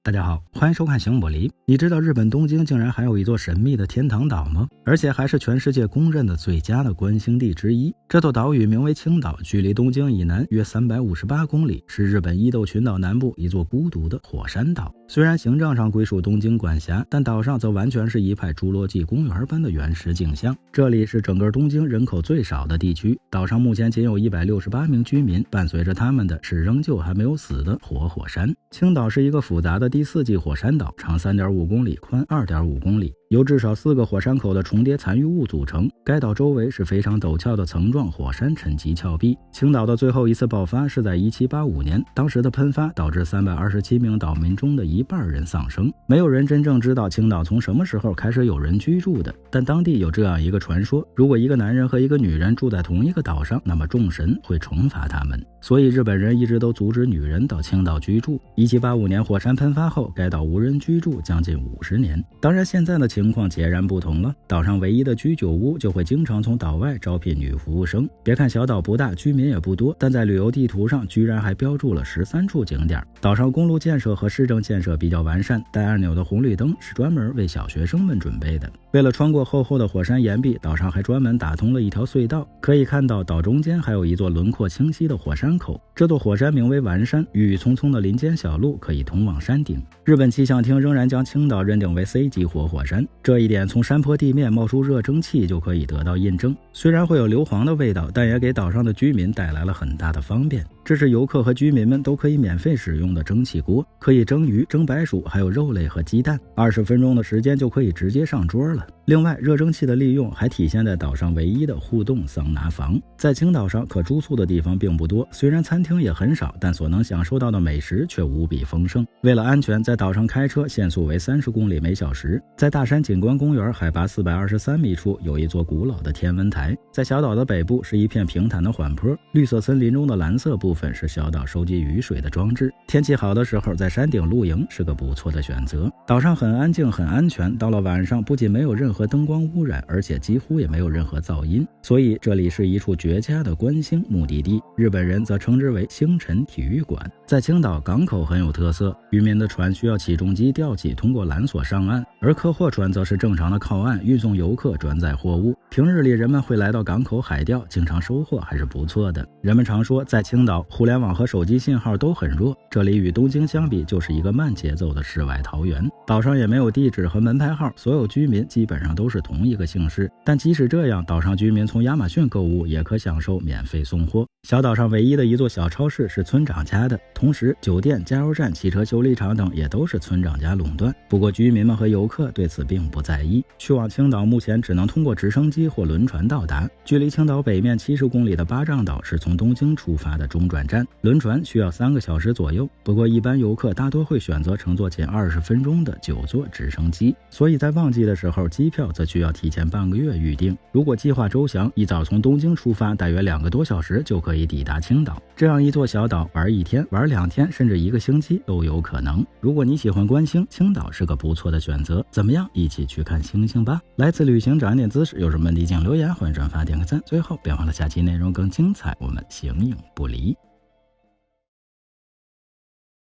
大家好，欢迎收看行我离。你知道日本东京竟然还有一座神秘的天堂岛吗？而且还是全世界公认的最佳的观星地之一。这座岛屿名为青岛，距离东京以南约358公里，是日本伊豆群岛南部一座孤独的火山岛。虽然行政上归属东京管辖，但岛上则完全是一派侏罗纪公园般的原始景象。这里是整个东京人口最少的地区，岛上目前仅有168名居民，伴随着他们的是仍旧还没有死的活火山。青岛是一个复杂的第4纪火山岛，长3.5公里，宽2.5公里，由至少4个火山口的重叠残余物组成。该岛周围是非常陡峭的层状火山沉积峭壁。青岛的最后一次爆发是在1785年，当时的喷发导致327名岛民中的1半人丧生。没有人真正知道青岛从什么时候开始有人居住的，但当地有这样一个传说：如果一个男人和一个女人住在同一个岛上，那么众神会惩罚他们。所以日本人一直都阻止女人到青岛居住。1785年火山喷发后，该岛无人居住将近50年。当然现在的情况截然不同了，岛上唯一的居酒屋就会经常从岛外招聘女服务生。别看小岛不大，居民也不多，但在旅游地图上居然还标注了13处景点。岛上公路建设和市政建设比较完善，带按钮的红绿灯是专门为小学生们准备的。为了穿过厚厚的火山岩壁，岛上还专门打通了一条隧道，可以看到岛中间还有一座轮廓清晰的火山口。这座火山名为丸山，郁郁葱葱的林间小路可以通往山顶。日本气象厅仍然将青岛认定为 C 级活火山，这一点从山坡地面冒出热蒸汽就可以得到印证。虽然会有硫磺的味道，但也给岛上的居民带来了很大的方便。这是游客和居民们都可以免费使用的蒸汽锅，可以蒸鱼、蒸白薯，还有肉类和鸡蛋，20分钟的时间就可以直接上桌了。另外，热蒸汽的利用还体现在岛上唯一的互动桑拿房。在青岛上可住宿的地方并不多，虽然餐厅也很少，但所能享受到的美食却无比丰盛。为了安全，在岛上开车限速为30公里每小时。在大山景观公园海拔423米处有一座古老的天文台。在小岛的北部是一片平坦的缓坡，绿色森林中的蓝色部分是小岛收集雨水的装置。天气好的时候，在山顶露营是个不错的选择。岛上很安静很安全，到了晚上不仅没有任何灯光污染，而且几乎也没有任何噪音，所以这里是一处绝佳的观星目的地。日本人则称之为星辰体育馆。在青岛，港口很有特色，渔民的船需要起重机吊起，通过缆索上岸，而客货船则是正常的靠岸，运送游客转载货物。平日里人们会来到港口海钓，经常收获还是不错的。人们常说，在青岛互联网和手机信号都很弱，这里与东京相比就是一个慢节奏的世外桃源。岛上也没有地址和门牌号，所有居民基本上都是同一个姓氏。但即使这样，岛上居民从亚马逊购物也可享受免费送货。小岛上唯一的一座小超市是村长家的，同时酒店、加油站、汽车修理厂等也都是村长家垄断。不过居民们和游客对此并不在意。去往青岛目前只能通过直升机或轮船到达。距离青岛北面70公里的八丈岛是从东京出发的中转站，轮船需要3个小时左右。不过一般游客大多会选择乘坐仅20分钟的9座直升机，所以在旺季的时候，机票则需要提前半个月预定。如果计划周详，一早从东京出发，大约2个多小时就可以抵达青岛。这样一座小岛，玩1天、玩2天，甚至1个星期都有可能。如果你喜欢观星，青岛是个不错的选择。怎么样，一起去看星星吧！来自旅行展点姿势，有什么问题请留言，欢迎转发点个赞。最后别忘了下期内容更精彩，我们形影不离。